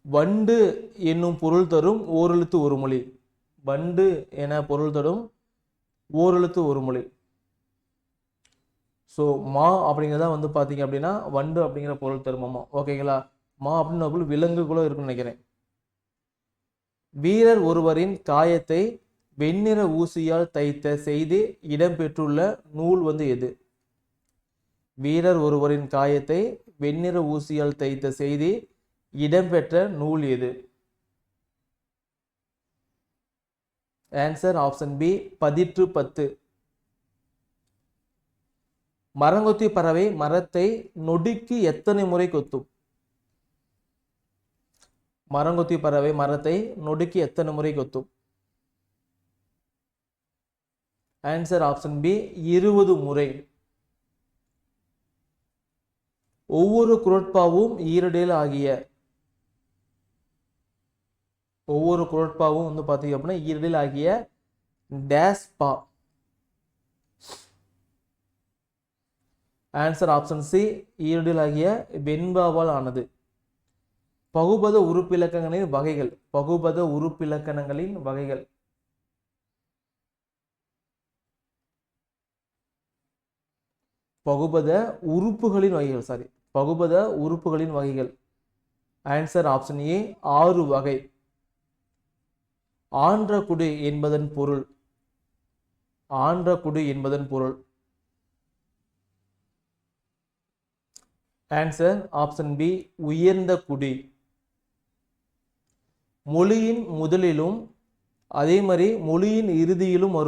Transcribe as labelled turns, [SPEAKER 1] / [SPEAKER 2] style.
[SPEAKER 1] வண்டு என்னும் பொருள் தரும் ஓரெழுத்து ஒரு மொழி. வண்டு என பொருள் தரும் ஓரெழுத்து ஒரு மொழி. ஸோ மா அப்படிங்கிறதா வந்து பார்த்தீங்க அப்படின்னா வண்டு அப்படிங்கிற பொருள் தருமாமா. ஓகேங்களா? மா அப்படின்னு விலங்கு கூட இருக்குன்னு நினைக்கிறேன். வீரர் ஒருவரின் காயத்தை வெண்ணிற ஊசியால் தைத்த செய்தி இடம்பெற்றுள்ள நூல் வந்து எது? வீரர் ஒருவரின் காயத்தை வெண்ணிற ஊசியால் தைத்த செய்தி இடம்பெற்ற நூல் எது? ஆன்சர் ஆப்ஷன் பி, பதிற்று 10. மரங்கொத்தி பறவை மரத்தை நொடிக்கு எத்தனை முறை கொத்தும்? மரங்கொத்தி பறவை மரத்தை நொடிக்கு எத்தனை முறை கொத்தும்? ஆன்சர் ஆப்ஷன் பி, 20 முறை. ஒவ்வொரு குரட்பாவும் ஈரடில் ஆகிய ஒவ்வொரு குரட்பாவும் வந்து பார்த்தீங்க அப்படின்னா ஈரடில் ஆகிய டேஸ் பா. ஆன்சர் ஆப்ஷன் சி, ஈரடில் ஆகிய வெண்பாவால் ஆனது. பகுபத உறுப்பிலக்கணங்களின் வகைகள். பகுபத உறுப்பிலக்கணங்களின் வகைகள். பகுபத உறுப்புகளின் வகைகள். சாரி, பகுபத உறுப்புகளின் வகைகள். ஆன்சர் ஆப்ஷன் ஏ, 6 வகை. ஆன்றகுடி என்பதன் பொருள். ஆன்றகுடி என்பதன் பொருள். ஆன்சர் ஆப்ஷன் பி, உயர்ந்த குடி. மொழியின் முதலிலும் அதே மாதிரி மொழியின் இறுதியிலும் வரும்